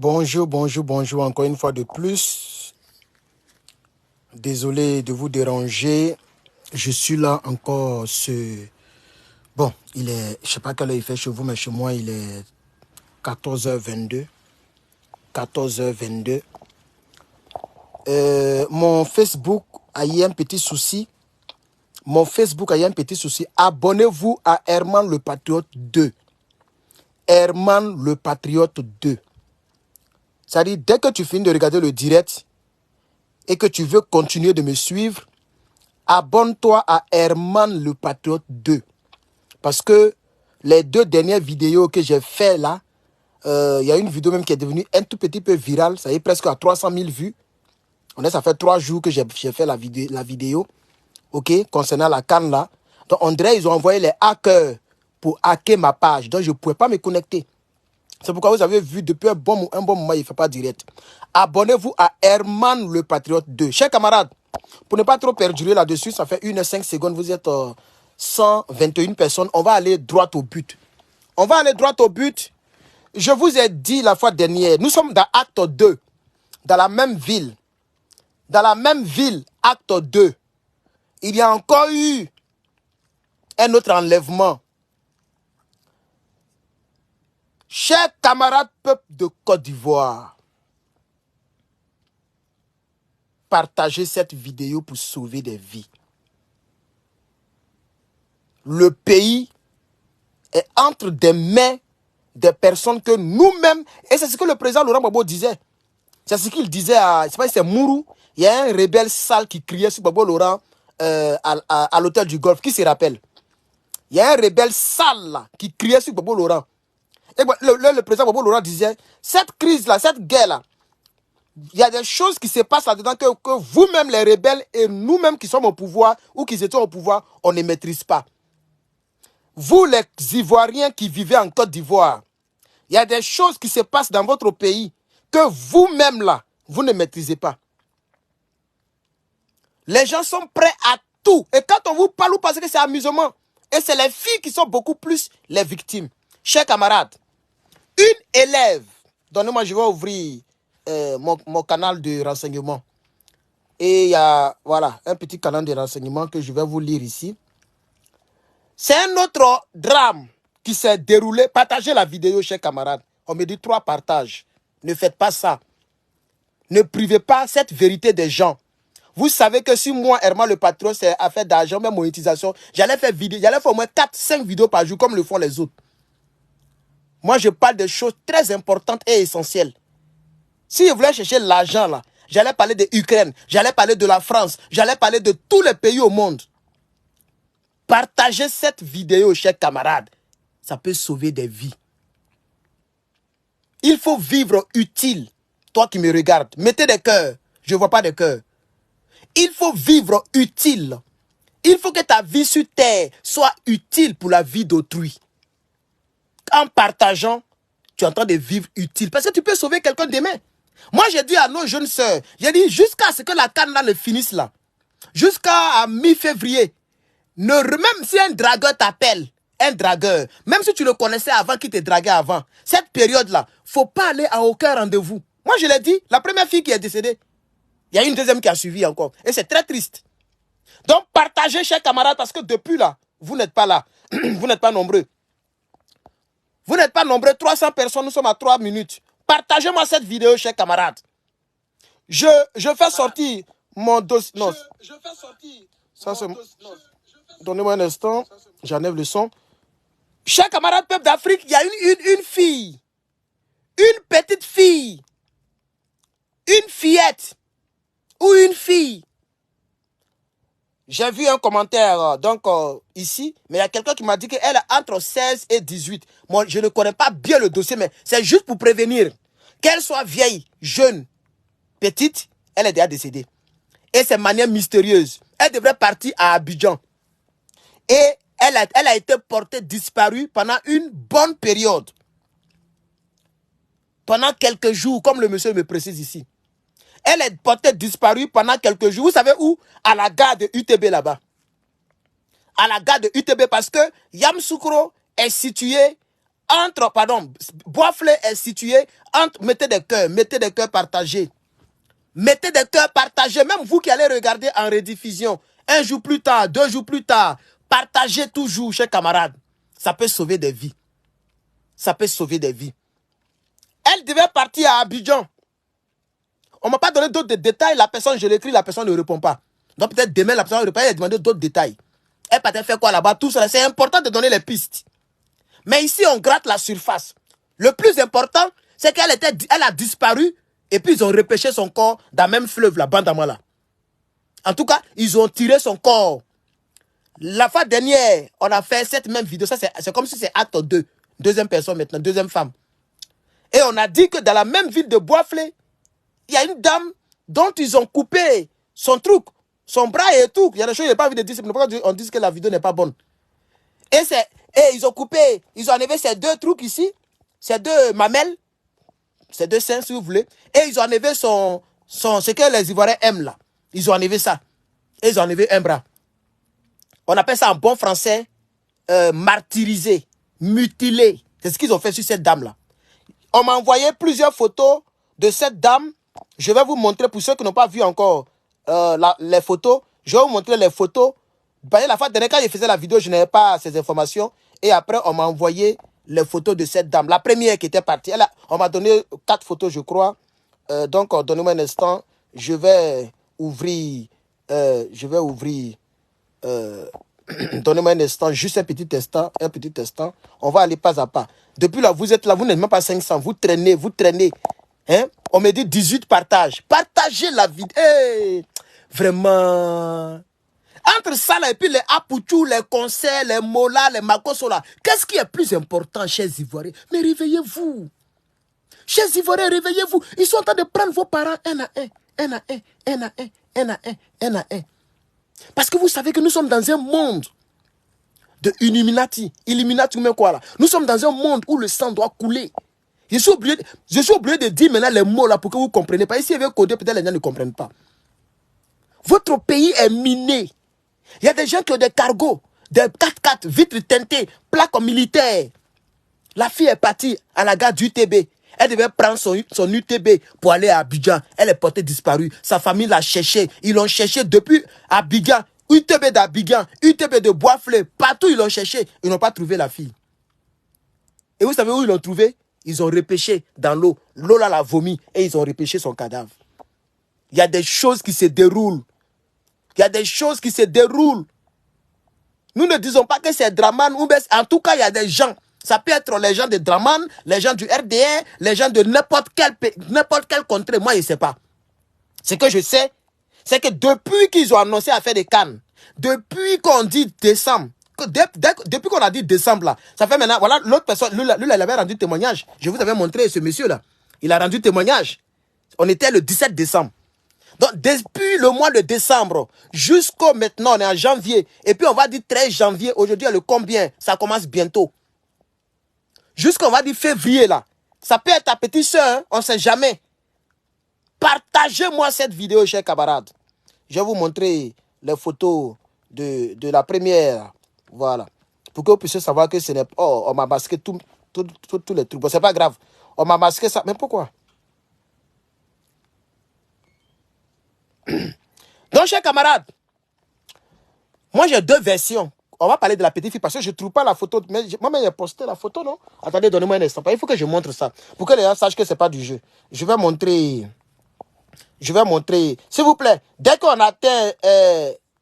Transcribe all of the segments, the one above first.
Bonjour, bonjour, bonjour, encore une fois de plus. Désolé de vous déranger. Je suis là encore Bon, il est... Je sais pas quelle heure il fait chez vous, mais chez moi, il est 14h22. 14h22. Mon Facebook a eu un petit souci. Abonnez-vous à Herman le Patriote 2. Herman le Patriote 2. C'est-à-dire, dès que tu finis de regarder le direct et que tu veux continuer de me suivre, abonne-toi à Herman le Patriote 2. Parce que les 2 dernières vidéos que j'ai fait là, y a une vidéo même qui est devenue un tout petit peu virale. Ça y est presque à 300 000 vues. Ça fait 3 jours que j'ai fait la vidéo. Ok, concernant la CAN là. Donc on dirait ils ont envoyé les hackers pour hacker ma page. Donc je ne pouvais pas me connecter. C'est pourquoi vous avez vu depuis un bon moment, il ne fait pas direct. Abonnez-vous à Herman le Patriote 2. Chers camarades, pour ne pas trop perdurer là-dessus, ça fait 1h05, vous êtes 121 personnes. On va aller droit au but. Je vous ai dit la fois dernière, nous sommes dans acte 2, dans la même ville. Acte 2. Il y a encore eu un autre enlèvement. Chers camarades peuple de Côte d'Ivoire, partagez cette vidéo pour sauver des vies. Le pays est entre des mains des personnes que nous-mêmes, et c'est ce que le président Laurent Gbagbo disait. C'est ce qu'il disait à, je sais pas si c'est Mourou, il y a un rebelle sale qui criait sur Gbagbo Laurent à l'hôtel du Golfe. Qui se rappelle? Il y a un rebelle sale là, qui criait sur Gbagbo Laurent. Et le président Gbagbo Laurent disait, cette crise-là, cette guerre-là, il y a des choses qui se passent là-dedans que vous-même les rebelles et nous-mêmes qui sommes au pouvoir ou qui étions au pouvoir, on ne maîtrise pas. Vous les Ivoiriens qui vivez en Côte d'Ivoire, il y a des choses qui se passent dans votre pays que vous-même là, vous ne maîtrisez pas. Les gens sont prêts à tout. Et quand on vous parle, vous pensez que c'est amusement. Et c'est les filles qui sont beaucoup plus les victimes. Chers camarades, une élève, donnez-moi, je vais ouvrir mon canal de renseignement. Et il y a, voilà, un petit canal de renseignement que je vais vous lire ici. C'est un autre drame qui s'est déroulé. Partagez la vidéo, chers camarades. On me dit 3 partages. Ne faites pas ça. Ne privez pas cette vérité des gens. Vous savez que si moi, Herman le Patron, c'est affaire d'argent, même monétisation, j'allais faire au moins 4-5 vidéos par jour comme le font les autres. Moi, je parle de choses très importantes et essentielles. Si je voulais chercher l'argent là, j'allais parler de l'Ukraine, j'allais parler de la France, j'allais parler de tous les pays au monde. Partagez cette vidéo, chers camarades. Ça peut sauver des vies. Il faut vivre utile. Toi qui me regardes, mettez des cœurs. Je ne vois pas de cœurs. Il faut vivre utile. Il faut que ta vie sur terre soit utile pour la vie d'autrui. En partageant, tu es en train de vivre utile. Parce que tu peux sauver quelqu'un demain. Moi, j'ai dit à nos jeunes sœurs, j'ai dit jusqu'à ce que la canne là ne finisse là, jusqu'à mi-février, même si un dragueur t'appelle, un dragueur, même si tu le connaissais avant qu'il te draguait avant, cette période-là, il ne faut pas aller à aucun rendez-vous. Moi, je l'ai dit, la première fille qui est décédée, il y a une deuxième qui a suivi encore. Et c'est très triste. Donc, partagez, chers camarades, parce que depuis là, vous n'êtes pas là. Vous n'êtes pas nombreux. Vous n'êtes pas nombreux. 300 personnes, nous sommes à 3 minutes. Partagez-moi cette vidéo, chers camarades. Je fais sortir mon dossier. Non. Je fais sortir. Ça, c'est. Donnez-moi un instant. J'enlève le son. Chers camarades, peuple d'Afrique, il y a une fille. Une petite fille. Une fillette. Ou une fille. J'ai vu un commentaire ici, mais il y a quelqu'un qui m'a dit qu'elle est entre 16 et 18. Moi, je ne connais pas bien le dossier, mais c'est juste pour prévenir. Qu'elle soit vieille, jeune, petite, elle est déjà décédée. Et c'est de manière mystérieuse. Elle devrait partir à Abidjan. Et elle a été portée disparue pendant une bonne période. Pendant quelques jours, comme le monsieur me précise ici. Elle est portée disparue pendant quelques jours. Vous savez où? À la gare de UTB là-bas. À la gare de UTB parce que Yamoussoukro est situé entre, pardon, Boisflé est situé entre, mettez des cœurs partagés. Mettez des cœurs partagés, même vous qui allez regarder en rediffusion, un jour plus tard, 2 jours plus tard, partagez toujours, chers camarades. Ça peut sauver des vies. Ça peut sauver des vies. Elle devait partir à Abidjan. On ne m'a pas donné d'autres détails. La personne, je l'écris, la personne ne répond pas. Donc peut-être demain, la personne ne répond pas, elle a demandé d'autres détails. Elle peut-être faire quoi là-bas, tout ça. C'est important de donner les pistes. Mais ici, on gratte la surface. Le plus important, c'est qu'elle a disparu et puis ils ont repêché son corps dans le même fleuve, la Bandamala. En tout cas, ils ont tiré son corps. La fois dernière, on a fait cette même vidéo. Ça, c'est comme si c'est acte 2. Deuxième personne maintenant, deuxième femme. Et on a dit que dans la même ville de Boisflé, il y a une dame dont ils ont coupé son truc, son bras et tout. Il y a des choses que je n'ai pas envie de dire. C'est pourquoi on dit que la vidéo n'est pas bonne. Et ils ont coupé, ils ont enlevé ces 2 trucs ici, ces 2 mamelles, ces 2 seins si vous voulez. Et ils ont enlevé ce que les Ivoiriens aiment là. Ils ont enlevé ça. Et ils ont enlevé un bras. On appelle ça en bon français martyrisé, mutilé. C'est ce qu'ils ont fait sur cette dame là. On m'a envoyé plusieurs photos de cette dame. Je vais vous montrer pour ceux qui n'ont pas vu encore les photos. Je vais vous montrer les photos. La fois dernière, quand je faisais la vidéo, je n'avais pas ces informations. Et après, on m'a envoyé les photos de cette dame. La première qui était partie. On m'a donné 4 photos, je crois. Donc, donnez-moi un instant. Je vais ouvrir. Donnez-moi un instant, juste un petit instant. On va aller pas à pas. Depuis là, vous êtes là, vous n'êtes même pas 500. Vous traînez. Hein? On me dit 18 partages. Partagez la vidéo. Hey, vraiment. Entre ça là, et puis les apouchou, les concerts, les molas, les makosola, qu'est-ce qui est plus important, chers Ivoiriens? Mais réveillez-vous. Chers Ivoiriens, réveillez-vous. Ils sont en train de prendre vos parents un à un. Parce que vous savez que nous sommes dans un monde de Illuminati. Illuminati ou même quoi là? Nous sommes dans un monde où le sang doit couler. Je suis obligé de dire maintenant les mots là pour que vous compreniez pas. Ici, il y avait codé, peut-être les gens ne comprennent pas. Votre pays est miné. Il y a des gens qui ont des cargos, des 4x4, vitres teintées, plaques militaires. La fille est partie à la gare du UTB. Elle devait prendre son UTB pour aller à Abidjan. Elle est portée disparue. Sa famille l'a cherchée. Ils l'ont cherchée depuis Abidjan. UTB d'Abidjan, UTB de Boisflé. Partout, ils l'ont cherchée. Ils n'ont pas trouvé la fille. Et vous savez où ils l'ont trouvée? Ils ont repêché dans l'eau. L'eau là l'a vomi et ils ont repêché son cadavre. Il y a des choses qui se déroulent. Il y a des choses qui se déroulent. Nous ne disons pas que c'est Draman. En tout cas, il y a des gens. Ça peut être les gens de Draman, les gens du RDR, les gens de n'importe quel contrée. Moi, je ne sais pas. Ce que je sais, c'est que depuis qu'ils ont annoncé à faire des cannes, depuis qu'on dit décembre, depuis qu'on a dit décembre là, ça fait maintenant, voilà, l'autre personne, lui, il avait rendu témoignage. Je vous avais montré ce monsieur là. Il a rendu témoignage. On était le 17 décembre. Donc, depuis le mois de décembre jusqu'au maintenant, on est en janvier. Et puis, on va dire 13 janvier. Aujourd'hui, le combien? Ça commence bientôt. Jusqu'on va dire février, là. Ça peut être ta petite soeur, hein? On ne sait jamais. Partagez-moi cette vidéo, chers camarades. Je vais vous montrer les photos de la première. Voilà. Pour que vous puissiez savoir que ce n'est pas... Oh, on m'a masqué tous les trucs. Bon, c'est pas grave. On m'a masqué ça. Mais pourquoi? Donc, chers camarades, moi j'ai 2 versions. On va parler de la petite fille parce que je ne trouve pas la photo. Mais moi-même, j'ai posté la photo, non? Attendez, donnez-moi un instant. Il faut que je montre ça. Pour que les gens sachent que ce n'est pas du jeu. Je vais montrer. S'il vous plaît, dès qu'on atteint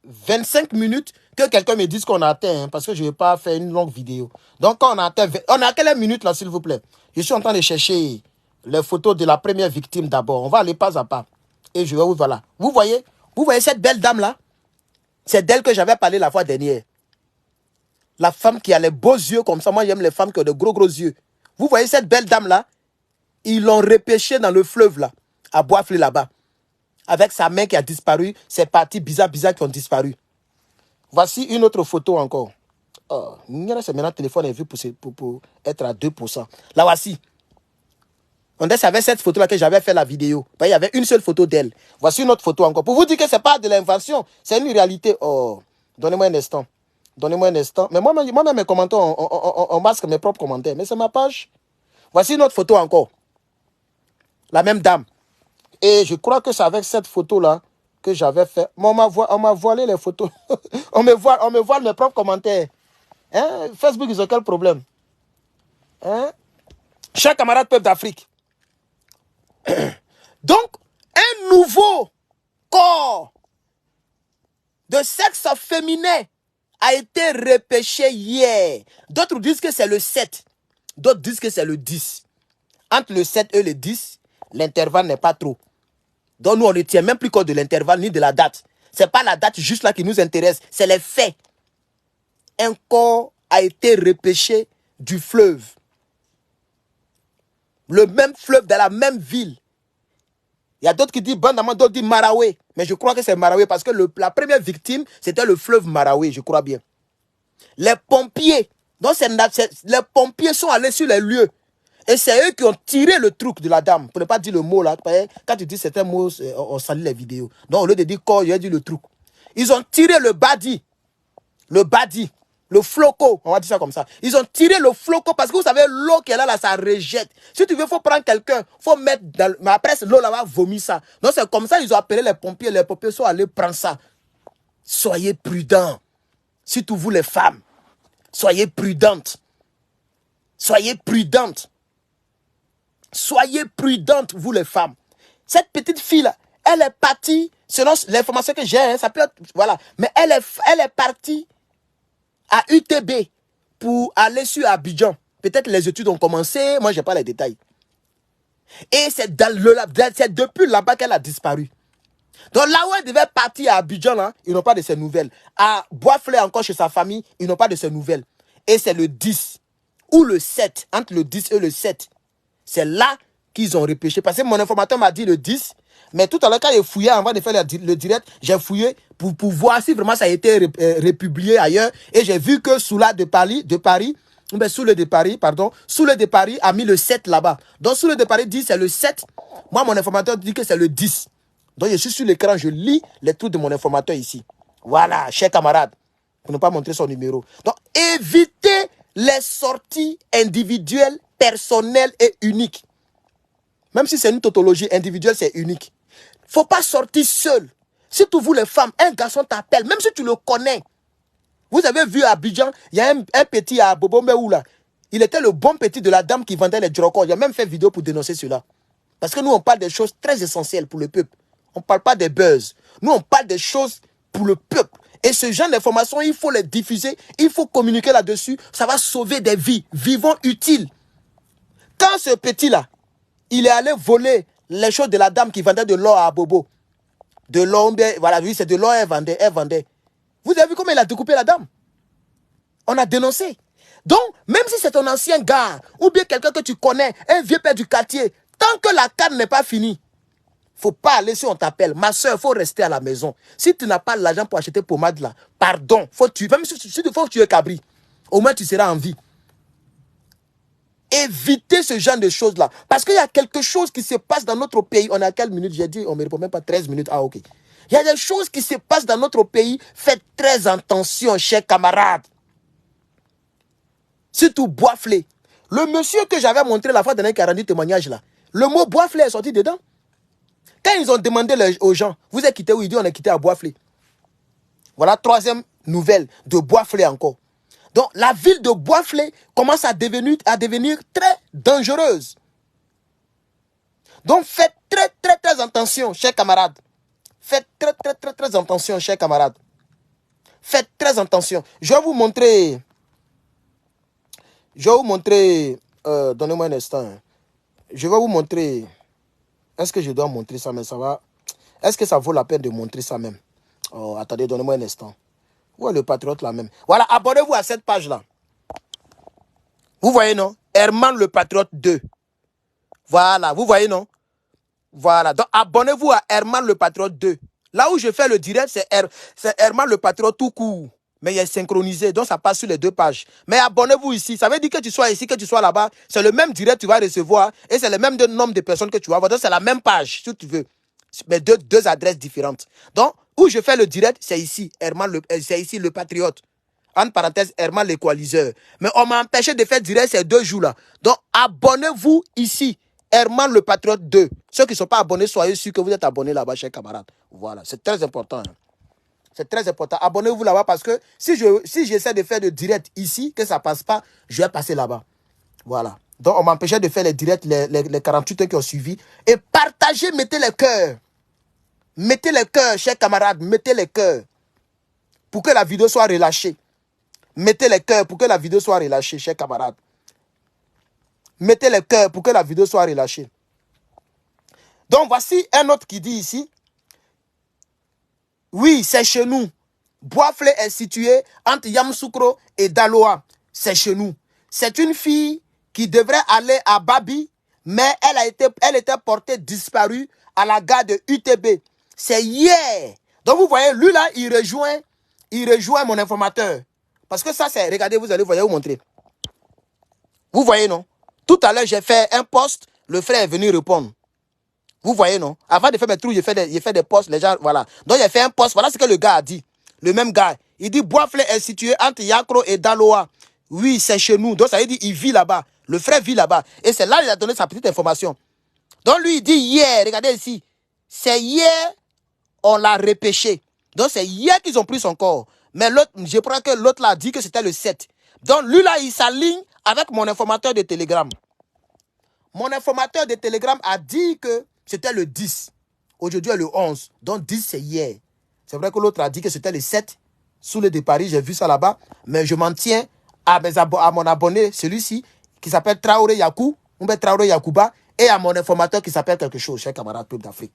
25 minutes, que quelqu'un me dise qu'on a atteint. Hein, parce que je ne vais pas faire une longue vidéo. Donc, quand on a atteint... On a quelle minute là, s'il vous plaît? Je suis en train de chercher les photos de la première victime d'abord. On va aller pas à pas. Et je vais vous... Voilà. Vous voyez cette belle dame là? C'est d'elle que j'avais parlé la fois dernière. La femme qui a les beaux yeux comme ça. Moi, j'aime les femmes qui ont de gros yeux. Vous voyez cette belle dame là? Ils l'ont repêchée dans le fleuve là, à Boisflé là-bas. Avec sa main qui a disparu, ses parties bizarres qui ont disparu. Voici une autre photo encore. Oh, c'est maintenant le téléphone est vu pour être à 2%. Là, voici. On dirait que c'est avec cette photo-là que j'avais fait la vidéo. Il y avait une seule photo d'elle. Voici une autre photo encore. Pour vous dire que ce n'est pas de l'invention, c'est une réalité. Oh, donnez-moi un instant. Donnez-moi un instant. Mais moi-même, mes commentaires, on masque mes propres commentaires. Mais c'est ma page. Voici une autre photo encore. La même dame. Et je crois que c'est avec cette photo-là que j'avais fait. Mais on m'a voilé les photos. on me voile mes propres commentaires. Hein? Facebook, ils ont quel problème? Hein? Chers camarades peuple d'Afrique. Donc, un nouveau corps de sexe féminin a été repêché hier. D'autres disent que c'est le 7. D'autres disent que c'est le 10. Entre le 7 et le 10, l'intervalle n'est pas trop. Donc nous, on ne tient même plus compte de l'intervalle ni de la date. Ce n'est pas la date juste là qui nous intéresse, c'est les faits. Un corps a été repêché du fleuve. Le même fleuve dans la même ville. Il y a d'autres qui disent Bandama, d'autres disent Marawi. Mais je crois que c'est Marawi parce que la première victime, c'était le fleuve Marawi, je crois bien. Les pompiers, les pompiers sont allés sur les lieux. Et c'est eux qui ont tiré le truc de la dame. Pour ne pas dire le mot là. Quand tu dis certains mots, on salue les vidéos. Donc au lieu de dire corps, il a dit le truc. Ils ont tiré le badi. Le floco. On va dire ça comme ça. Ils ont tiré le floco parce que vous savez, l'eau qui est là, ça rejette. Si tu veux, il faut prendre quelqu'un. Il faut mettre dans mais après, l'eau là va vomir ça. Donc c'est comme ça, ils ont appelé les pompiers. Les pompiers sont allés prendre ça. Soyez prudents. Surtout vous les femmes. Soyez prudentes. Soyez prudentes. Soyez prudentes, vous les femmes. Cette petite fille-là, elle est partie, selon l'information que j'ai, hein, ça peut être, voilà, mais elle est partie à UTB pour aller sur Abidjan. Peut-être les études ont commencé, moi je n'ai pas les détails. Et c'est depuis là-bas qu'elle a disparu. Donc là où elle devait partir à Abidjan, là, ils n'ont pas de ses nouvelles. À Boisflé encore chez sa famille, ils n'ont pas de ses nouvelles. Et c'est le 10 ou le 7, entre le 10 et le 7. C'est là qu'ils ont repêché. Parce que mon informateur m'a dit le 10. Mais tout à l'heure, quand j'ai fouillé, avant de faire le direct, j'ai fouillé pour voir si vraiment ça a été republié ailleurs. Et j'ai vu que Soula de Paris a mis le 7 là-bas. Donc Soula de Paris dit c'est le 7. Moi, mon informateur dit que c'est le 10. Donc je suis sur l'écran, je lis les trucs de mon informateur ici. Voilà, chers camarades. Pour ne pas montrer son numéro. Donc évitez les sorties individuelles, personnelles et uniques. Même si c'est une tautologie individuelle, c'est unique. Il ne faut pas sortir seul. Surtout vous les femmes, un garçon t'appelle, même si tu le connais. Vous avez vu à Abidjan, il y a un petit à Bobombeou là. Il était le bon petit de la dame qui vendait les djorokos. Il a même fait vidéo pour dénoncer cela. Parce que nous, on parle des choses très essentielles pour le peuple. On ne parle pas des buzz. Nous, on parle des choses pour le peuple. Et ce genre d'informations, il faut les diffuser, il faut communiquer là-dessus. Ça va sauver des vies, vivons utiles. Quand ce petit-là, il est allé voler les choses de la dame qui vendait de l'or à Bobo. De l'or, voilà, oui, c'est de l'or, elle vendait. Vous avez vu comment il a découpé la dame? On a dénoncé. Donc, même si c'est ton ancien gars, ou bien quelqu'un que tu connais, un vieux père du quartier, tant que la canne n'est pas finie, faut pas aller si on t'appelle. Ma soeur, il faut rester à la maison. Si tu n'as pas l'argent pour acheter pommade là, pardon, même si faut que tu es cabri, au moins tu seras en vie. Évitez ce genre de choses-là. Parce qu'il y a quelque chose qui se passe dans notre pays. On a quelle minute? J'ai dit, on ne me répond même pas 13 minutes. Ah, ok. Il y a des choses qui se passent dans notre pays. Faites très attention, chers camarades. Surtout Boisflé. Le monsieur que j'avais montré la fois dernière qui a rendu témoignage là, le mot Boisflé est sorti dedans. Quand ils ont demandé aux gens, vous êtes quitté où? Il dit, on est quitté à Boisflé. Voilà, troisième nouvelle de Boisflé encore. Donc, la ville de Boisflé commence à devenir très dangereuse. Donc, faites très, très, très attention, chers camarades. Faites très, très, très, très attention, chers camarades. Faites très attention. Je vais vous montrer. Donnez-moi un instant. Je vais vous montrer. Est-ce que je dois montrer ça, mais ça va. Est-ce que ça vaut la peine de montrer ça même? Oh, attendez, donnez-moi un instant. Où est le patriote là même? Voilà, abonnez-vous à cette page-là. Vous voyez, non? Herman le Patriote 2. Voilà, vous voyez, non? Voilà, donc abonnez-vous à Herman le Patriote 2. Là où je fais le direct, c'est Herman le Patriote tout court. Mais il est synchronisé, donc ça passe sur les deux pages. Mais abonnez-vous ici. Ça veut dire que tu sois ici, que tu sois là-bas. C'est le même direct que tu vas recevoir. Et c'est le même nombre de personnes que tu vas avoir. Donc c'est la même page, si tu veux. Mais deux adresses différentes. Donc, où je fais le direct, c'est ici. Herman, c'est ici le Patriote. entre parenthèses, Herman l'équaliseur. Mais on m'a empêché de faire direct ces 2 jours-là. Donc, abonnez-vous ici. Herman le Patriote 2. Ceux qui ne sont pas abonnés, soyez sûrs que vous êtes abonnés là-bas, chers camarades. Voilà, c'est très important. Hein. C'est très important. Abonnez-vous là-bas parce que si j'essaie de faire de direct ici, que ça ne passe pas, je vais passer là-bas. Voilà. Donc, on m'empêchait de faire les directs, les 48 heures qui ont suivi. Et partagez, mettez les cœurs. Mettez les cœurs, chers camarades, mettez les cœurs. Pour que la vidéo soit relâchée. Mettez les cœurs pour que la vidéo soit relâchée, chers camarades. Mettez les cœurs pour que la vidéo soit relâchée. Donc, voici un autre qui dit ici. Oui, c'est chez nous. Boisflé est situé entre Yamoussoukro et Daloa. C'est chez nous. C'est une fille qui devrait aller à Babi, mais elle était portée disparue à la gare de UTB. C'est hier. Donc vous voyez, lui là, il rejoint mon informateur. Parce que ça, c'est, regardez, vous allez vous montrer. Vous voyez, non? Tout à l'heure, j'ai fait un post, le frère est venu répondre. Vous voyez, non? Avant de faire mes trous, j'ai fait des posts, les gens, voilà. Donc, j'ai fait un post, voilà ce que le gars a dit. Le même gars. Il dit, Boisflé est situé entre Yakro et Daloa. Oui, c'est chez nous. Donc, ça veut dire, il vit là-bas. Le frère vit là-bas. Et c'est là qu'il a donné sa petite information. Donc, lui, il dit, hier, regardez ici. C'est hier, on l'a repêché. Donc, c'est hier qu'ils ont pris son corps. Mais l'autre, je crois que l'autre là a dit que c'était le 7. Donc, lui là, il s'aligne avec mon informateur de Telegram. Mon informateur de Telegram a dit que c'était le 10. Aujourd'hui, est le 11. Donc, 10, c'est hier. C'est vrai que l'autre a dit que c'était le 7. Sous le de Paris, j'ai vu ça là-bas. Mais je m'en tiens à mon abonné, celui-ci, qui s'appelle Traoré Yakou, Oumbe Traoré Yakouba, et à mon informateur qui s'appelle quelque chose, cher camarade peuple d'Afrique.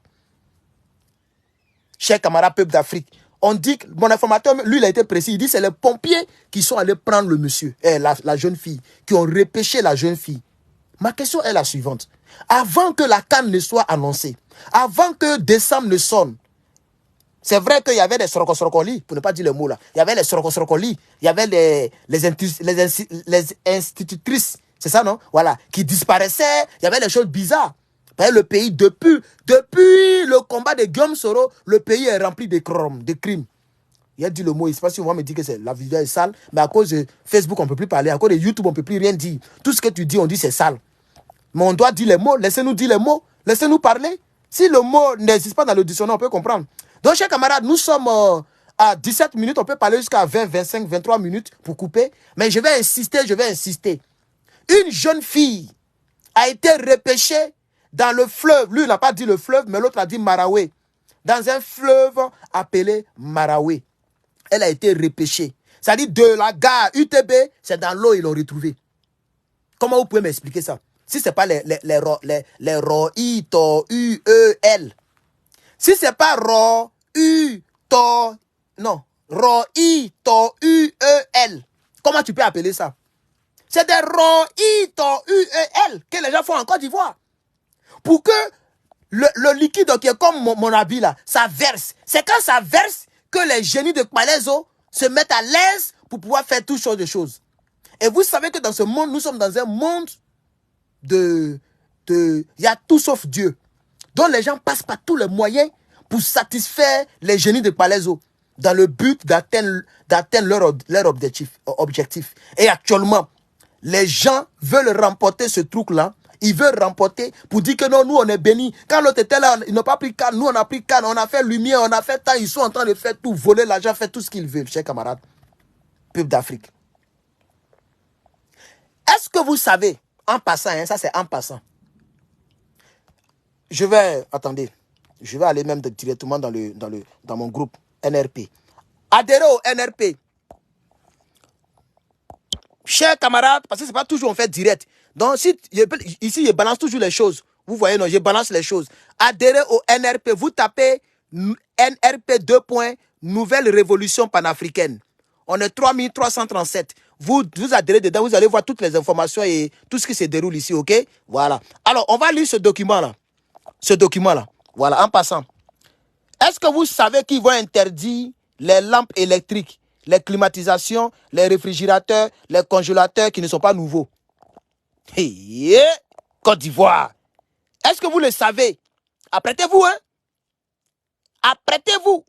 Cher camarade peuple d'Afrique. On dit que mon informateur, lui, il a été précis. Il dit que c'est les pompiers qui sont allés prendre le monsieur, la jeune fille, qui ont repêché la jeune fille. Ma question est la suivante. Avant que la CAN ne soit annoncée, avant que décembre ne sonne, c'est vrai qu'il y avait des sorokosorokolis, pour ne pas dire le mot là. Il y avait les sorokosorokolis, il y avait les institutrices, c'est ça non? Voilà, qui disparaissaient, il y avait des choses bizarres. Le pays, depuis le combat de Guillaume Soro, le pays est rempli de crimes. Il a dit le mot, il ne sait pas si on va me dire que la vidéo est sale, mais à cause de Facebook, on ne peut plus parler, à cause de YouTube, on ne peut plus rien dire. Tout ce que tu dis, on dit c'est sale. Mais on doit dire les mots, laissez-nous dire les mots, laissez-nous parler. Si le mot n'existe pas dans le dictionnaire, on peut comprendre. Donc, chers camarades, nous sommes à 17 minutes, on peut parler jusqu'à 20, 25, 23 minutes pour couper. Mais je vais insister. Une jeune fille a été repêchée dans le fleuve. Lui, il n'a pas dit le fleuve, mais l'autre a dit Maraoué. Dans un fleuve appelé Maraoué. Elle a été repêchée. C'est-à-dire de la gare UTB, c'est dans l'eau ils l'ont retrouvée. Comment vous pouvez m'expliquer ça? Si ce n'est pas les ROI, TO, U, E, L. Si ce n'est pas RO, U, TO, non, ROI, TO, U, E, L. Comment tu peux appeler ça? C'est des ROI, TO, U, E, L que les gens font en Côte d'Ivoire. Pour que le liquide qui est comme mon habit là, ça verse. C'est quand ça verse que les génies de Palaiso se mettent à l'aise pour pouvoir faire toutes sortes de choses. Et vous savez que dans ce monde, nous sommes dans un monde il y a tout sauf Dieu. Donc les gens passent par tous les moyens pour satisfaire les génies de Palaiso dans le but d'atteindre leur objectif. Et actuellement, les gens veulent remporter ce truc-là. Ils veulent remporter pour dire que non, nous on est bénis. Quand l'autre était là, ils n'ont pas pris canne, nous on a pris canne, on a fait lumière, on a fait temps, ils sont en train de faire tout, voler l'argent, faire tout ce qu'ils veulent, chers camarades, peuple d'Afrique. Est-ce que vous savez, en passant, hein, ça c'est en passant, je vais aller même directement dans mon groupe NRP. Adhérez au NRP. Chers camarades, parce que c'est pas toujours on fait direct. Donc ici, je balance toujours les choses. Vous voyez, non, je balance les choses. Adhérez au NRP. Vous tapez NRP 2. Nouvelle Révolution Panafricaine. On est 3337. Vous adhérez dedans, vous allez voir toutes les informations et tout ce qui se déroule ici, ok? Voilà. Alors, on va lire ce document-là. Voilà, en passant. Est-ce que vous savez qu'ils vont interdire les lampes électriques, les climatisations, les réfrigérateurs, les congélateurs qui ne sont pas nouveaux? Hey, Côte d'Ivoire. Est-ce que vous le savez? Apprêtez-vous, hein? Apprêtez-vous.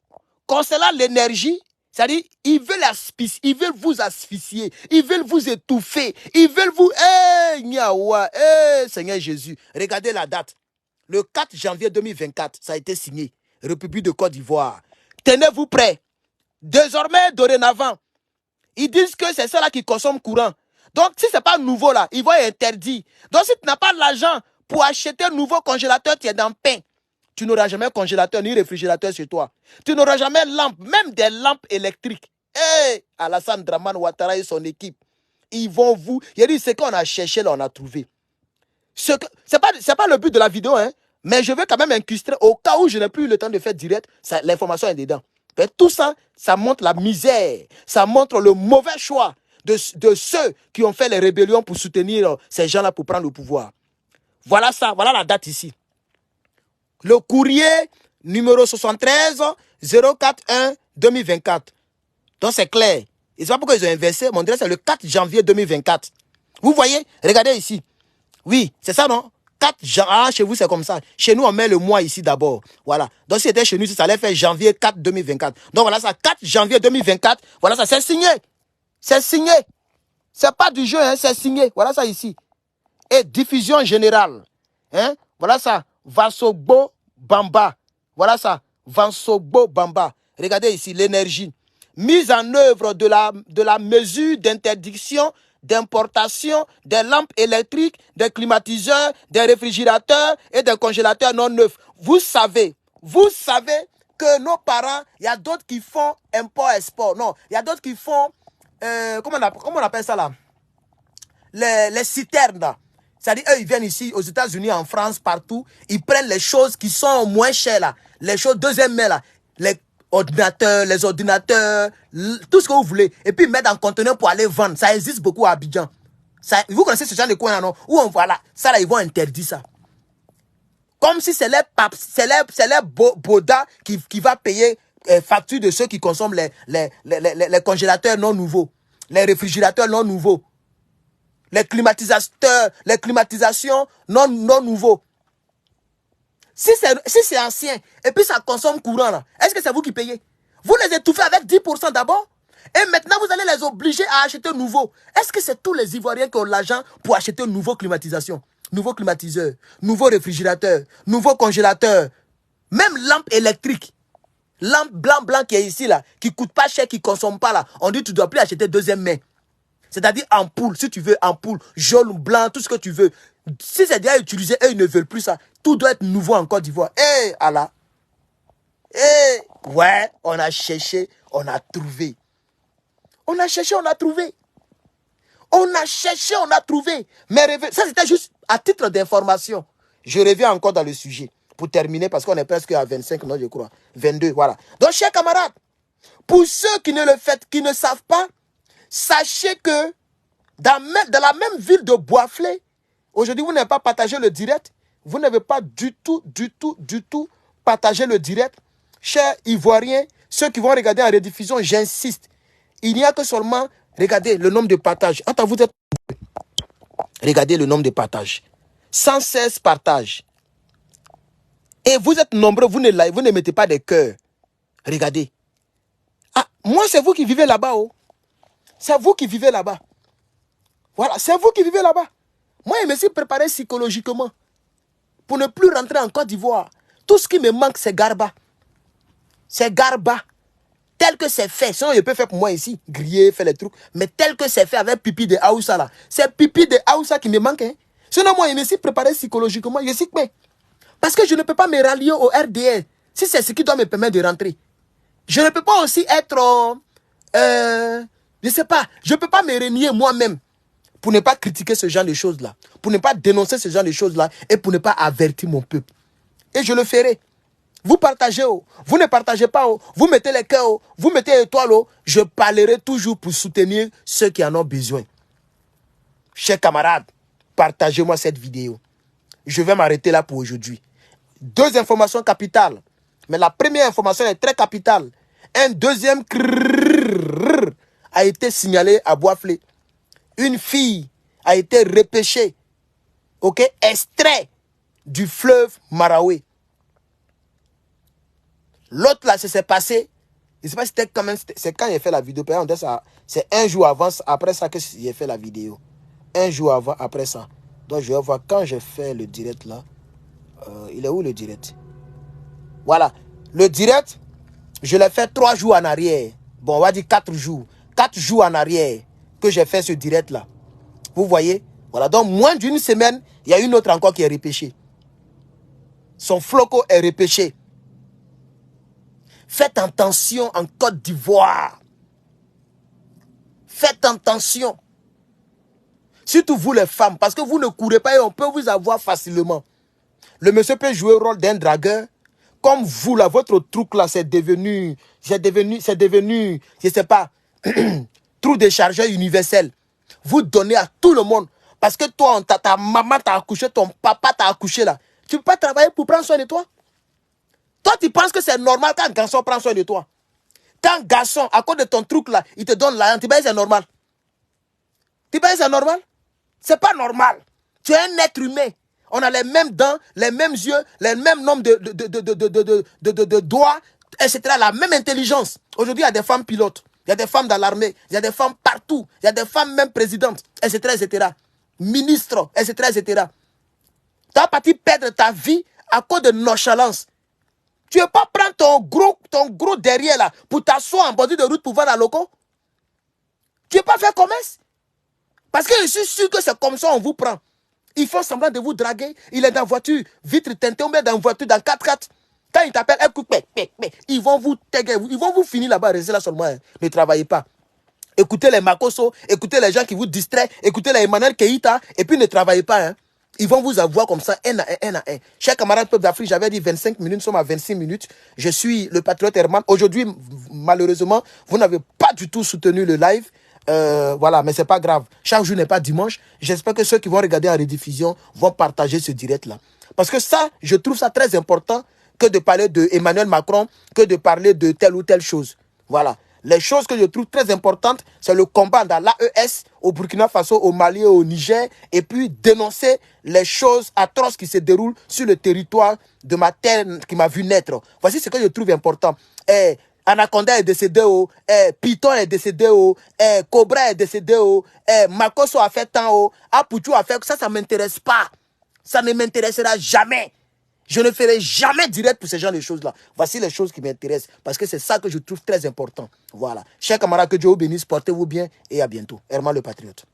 Concernant l'énergie, C'est-à-dire, ils veulent vous asphyxier, ils veulent vous étouffer, ils veulent vous... Eh, Niawa, Seigneur Jésus, regardez la date. Le 4 janvier 2024, ça a été signé. République de Côte d'Ivoire. Tenez-vous prêts. Désormais, dorénavant, ils disent que c'est ceux-là qui consomment courant. Donc, si ce n'est pas nouveau, là, ils vont interdire. Donc, si tu n'as pas l'argent pour acheter un nouveau congélateur, tu es dans le pain. Tu n'auras jamais congélateur ni réfrigérateur chez toi. Tu n'auras jamais lampe, même des lampes électriques. Hey, Alassane Dramane Ouattara et son équipe, ils vont vous... Il a dit, ce qu'on a cherché, là, on a trouvé. Ce n'est pas le but de la vidéo, hein, mais je veux quand même incrustrer, au cas où je n'ai plus eu le temps de faire direct, l'information est dedans. Mais tout ça, ça montre la misère, ça montre le mauvais choix de ceux qui ont fait les rébellions pour soutenir ces gens-là pour prendre le pouvoir. Voilà ça, voilà la date ici. Le courrier numéro 73 041 2024. Donc c'est clair. Et c'est pas pourquoi ils ont inversé. Mon adresse c'est le 4 janvier 2024. Vous voyez? Regardez ici. Oui, c'est ça, non? 4 janvier. Ah, chez vous, c'est comme ça. Chez nous, on met le mois ici d'abord. Voilà. Donc, si c'était chez nous, ça allait faire janvier 4 2024. Donc, voilà ça. 4 janvier 2024. Voilà ça. C'est signé. C'est signé. C'est pas du jeu, hein. C'est signé. Voilà ça ici. Et diffusion générale. Hein? Voilà ça. Vassogbo Bamba. Voilà ça. Vassogbo Bamba. Regardez ici l'énergie. Mise en œuvre de la mesure d'interdiction d'importation des lampes électriques, des climatiseurs, des réfrigérateurs et des congélateurs non neufs. Vous savez que nos parents, il y a d'autres qui font import-export. Non, il y a d'autres qui font, comment on appelle ça là? Les citernes là. C'est-à-dire, eux, ils viennent ici, aux États-Unis, en France, partout. Ils prennent les choses qui sont moins chères, là. Les choses deuxième main, là. Les ordinateurs, tout ce que vous voulez. Et puis, ils mettent en conteneur pour aller vendre. Ça existe beaucoup à Abidjan. Ça, vous connaissez ce genre de coin, là, non? Où on voit là. Ça, là, ils vont interdire ça. Comme si c'est les Boda qui va payer facture de ceux qui consomment les congélateurs non nouveaux. Les réfrigérateurs non nouveaux. Les climatisations non nouveaux. Si c'est ancien, et puis ça consomme courant, là, est-ce que c'est vous qui payez? Vous les étouffez avec 10% d'abord, et maintenant vous allez les obliger à acheter nouveau. Est-ce que c'est tous les Ivoiriens qui ont l'argent pour acheter une nouvelle climatisation, nouveau climatiseur, nouveau réfrigérateur, nouveau congélateur, même lampe électrique, lampe blanc qui est ici, là, qui ne coûte pas cher, qui ne consomme pas, là. On dit que tu ne dois plus acheter deuxième main. C'est-à-dire ampoule, si tu veux, ampoule, jaune ou blanc, tout ce que tu veux. Si c'est déjà utilisé, eux, ils ne veulent plus ça. Tout doit être nouveau en Côte d'Ivoire. Eh, Allah. Eh, ouais, on a cherché, on a trouvé. On a cherché, on a trouvé. On a cherché, on a trouvé. Mais ça, c'était juste à titre d'information. Je reviens encore dans le sujet. Pour terminer, parce qu'on est presque à 25, non, je crois. 22, voilà. Donc, chers camarades, pour ceux qui ne le font, qui ne savent pas, sachez que dans la même ville de Boisflé, aujourd'hui, vous n'avez pas partagé le direct. Vous n'avez pas du tout partagé le direct. Chers Ivoiriens, ceux qui vont regarder en rediffusion, j'insiste. Il n'y a que seulement, regardez le nombre de partages. Attends, vous êtes... Regardez le nombre de partages. 116 partages. Et vous êtes nombreux, vous ne mettez pas de cœur. Regardez. Ah, moi, c'est vous qui vivez là-bas, oh. C'est vous qui vivez là-bas. Voilà, c'est vous qui vivez là-bas. Moi, je me suis préparé psychologiquement pour ne plus rentrer en Côte d'Ivoire. Tout ce qui me manque, c'est Garba. C'est Garba. Tel que c'est fait. Sinon, je peux faire pour moi ici, griller, faire les trucs. Mais tel que c'est fait avec Pipi de Aoussa là. C'est Pipi de Aoussa qui me manque. Hein. Sinon, moi, je me suis préparé psychologiquement. Je suis prêt. Parce que je ne peux pas me rallier au RDR si c'est ce qui doit me permettre de rentrer. Je ne peux pas aussi être... je ne sais pas. Je ne peux pas me renier moi-même pour ne pas critiquer ce genre de choses-là. Pour ne pas dénoncer ce genre de choses-là. Et pour ne pas avertir mon peuple. Et je le ferai. Vous partagez, oh. Vous ne partagez pas, oh. Vous mettez les cœurs, oh. Vous mettez étoiles, oh. Je parlerai toujours pour soutenir ceux qui en ont besoin. Chers camarades, partagez-moi cette vidéo. Je vais m'arrêter là pour aujourd'hui. 2 informations capitales. Mais la première information est très capitale. Un deuxième a été signalé à Boisflé. Une fille a été repêchée, ok, extrait du fleuve Maraoué. L'autre là, ça s'est passé Je ne sais pas si c'était quand même, c'est quand il a fait la vidéo. C'est un jour avant, après ça que j'ai fait la vidéo. Un jour avant, après ça. Donc je vais voir quand j'ai fait le direct là. Il est où le direct? Voilà. Le direct, je l'ai fait 3 jours en arrière. Bon, on va dire 4 jours. 4 jours en arrière que j'ai fait ce direct là. Vous voyez? Voilà. Donc moins d'une semaine, il y a une autre encore qui est repêchée. Son floco est repêché. Faites attention en Côte d'Ivoire. Faites attention. Surtout vous les femmes, parce que vous ne courez pas et on peut vous avoir facilement. Le monsieur peut jouer le rôle d'un dragueur. Comme vous, là, votre truc là, c'est devenu, je sais pas, trou de chargeur universel. Vous donnez à tout le monde. Parce que toi, ta maman t'a accouché, ton papa t'a accouché là. Tu ne peux pas travailler pour prendre soin de toi. Toi, tu penses que c'est normal quand un garçon prend soin de toi. Quand un garçon, à cause de ton truc là, il te donne l'argent, tu penses que c'est normal. Tu penses que c'est normal? C'est pas normal. Tu es un être humain. On a les mêmes dents, les mêmes yeux, les mêmes nombres de doigts, etc. La même intelligence. Aujourd'hui, il y a des femmes pilotes. Il y a des femmes dans l'armée. Il y a des femmes partout. Il y a des femmes même présidentes, etc. etc. Ministres, etc. etc. Tu as parti perdre ta vie à cause de nonchalance. Tu ne veux pas prendre ton gros derrière là pour t'asseoir en bordure de route pour voir la loco? Tu ne veux pas faire commerce? Parce que je suis sûr que c'est comme ça on vous prend. Ils font semblant de vous draguer. Il est dans la voiture, vitre teintée, on met dans la voiture, dans 4x4. Quand ils t'appellent, ils vont vous taguer, ils vont vous finir là-bas, restez là seulement. Hein. Ne travaillez pas. Écoutez les Makoso, écoutez les gens qui vous distraient, écoutez les Emmanuel Keïta, et puis ne travaillez pas. Hein. Ils vont vous avoir comme ça, un à un. Chers camarades peuple d'Afrique, j'avais dit 25 minutes, nous sommes à 26 minutes. Je suis le patriote Herman. Aujourd'hui, malheureusement, vous n'avez pas du tout soutenu le live. Voilà, mais c'est pas grave. Chaque jour n'est pas dimanche. J'espère que ceux qui vont regarder en rediffusion vont partager ce direct-là. Parce que ça, je trouve ça très important que de parler de Emmanuel Macron, que de parler de telle ou telle chose. Voilà. Les choses que je trouve très importantes, c'est le combat dans l'AES, au Burkina Faso, au Mali et au Niger, et puis dénoncer les choses atroces qui se déroulent sur le territoire de ma terre qui m'a vu naître. Voici ce que je trouve important. Anaconda est décédé, Python est décédé, Cobra est décédé, Makoso a fait tant, Apuchu a fait, ça m'intéresse pas. Ça ne m'intéressera jamais. Je ne ferai jamais direct pour ce genre de choses-là. Voici les choses qui m'intéressent, parce que c'est ça que je trouve très important. Voilà. Chers camarades, que Dieu vous bénisse, portez-vous bien et à bientôt. Herman le Patriote.